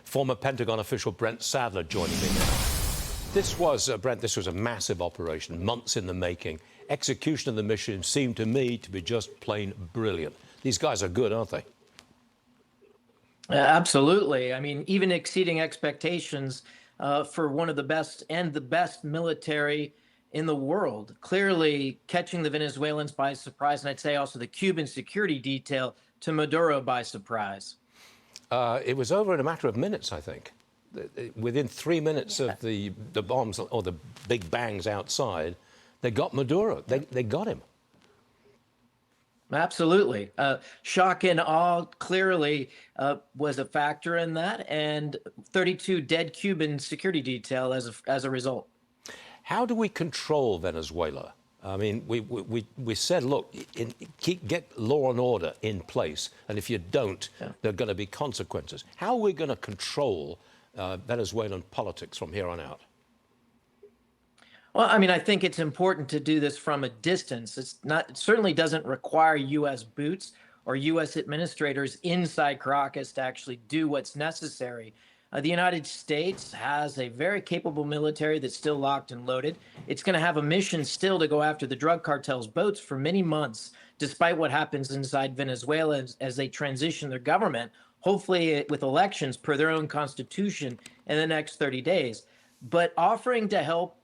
Former Pentagon official Brent Sadler joining me now. This was, Brent, this was a massive operation, months in the making. Execution of the mission seemed to me to be just plain brilliant. These guys are good, aren't they? Absolutely. I mean, even exceeding expectations for one of the best military in the world. Clearly catching the Venezuelans by surprise, and I'd say also the Cuban security detail to Maduro by surprise. It was over in a matter of minutes, I think. Within 3 minutes of the bombs or the big bangs outside, they got Maduro. They got him. Absolutely. Shock and awe clearly was a factor in that, and 32 dead Cuban security detail as a result. How do we control Venezuela? I mean, we said, look, get law and order in place, and if you don't, there are going to be consequences. How are we going to control Venezuelan politics from here on out? Well, I mean, I think it's important to do this from a distance. It certainly doesn't require U.S. boots or U.S. administrators inside Caracas to actually do what's necessary. The United States has a very capable military that's still locked and loaded. It's going to have a mission still to go after the drug cartel's boats for many months, despite what happens inside Venezuela as they transition their government, hopefully with elections per their own constitution in the next 30 days. But offering to help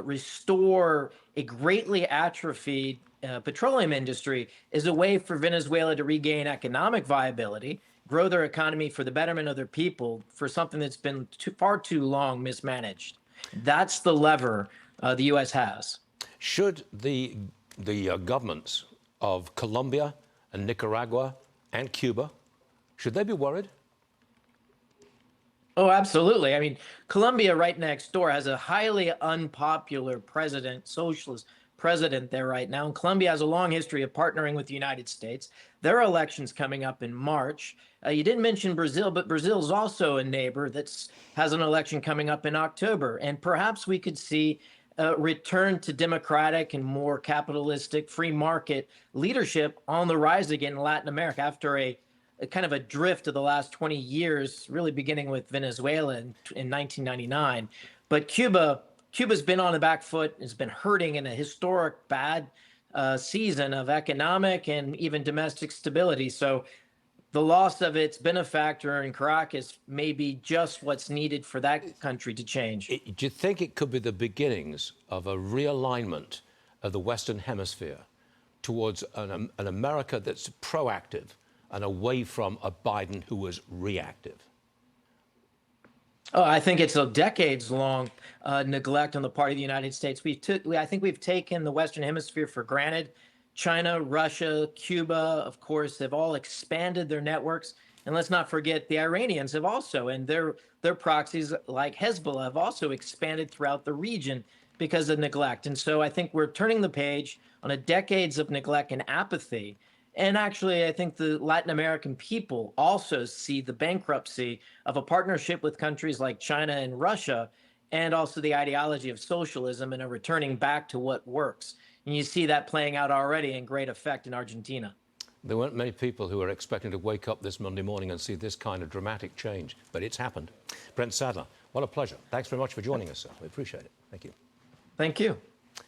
restore a greatly atrophied petroleum industry is a way for Venezuela to regain economic viability, grow their economy for the betterment of their people, for something that's been far too long mismanaged. That's the lever the U.S. has. Should the governments of Colombia and Nicaragua and Cuba, should they be worried? Oh, absolutely. I mean, Colombia right next door has a highly unpopular president, socialist president there right now. And Colombia has a long history of partnering with the United States. There are elections coming up in March. You didn't mention Brazil, but Brazil is also a neighbor that has an election coming up in October. And perhaps we could see a return to democratic and more capitalistic free market leadership on the rise again in Latin America after a kind of a drift of the last 20 years, really beginning with Venezuela in 1999. But Cuba's been on the back foot, has been hurting in a historic bad season of economic and even domestic stability. So the loss of its benefactor in Caracas may be just what's needed for that country to change. Do you think it could be the beginnings of a realignment of the Western Hemisphere towards an America that's proactive and away from a Biden who was reactive? Oh, I think it's a decades-long neglect on the part of the United States. I think we've taken the Western Hemisphere for granted. China, Russia, Cuba, of course, have all expanded their networks. And let's not forget the Iranians have also, and their proxies like Hezbollah have also expanded throughout the region because of neglect. And so I think we're turning the page on a decades of neglect and apathy. And actually, I think the Latin American people also see the bankruptcy of a partnership with countries like China and Russia, and also the ideology of socialism and a returning back to what works. And you see that playing out already in great effect in Argentina. There weren't many people who were expecting to wake up this Monday morning and see this kind of dramatic change, but it's happened. Brent Sadler, what a pleasure. Thanks very much for joining us, sir. We appreciate it. Thank you. Thank you.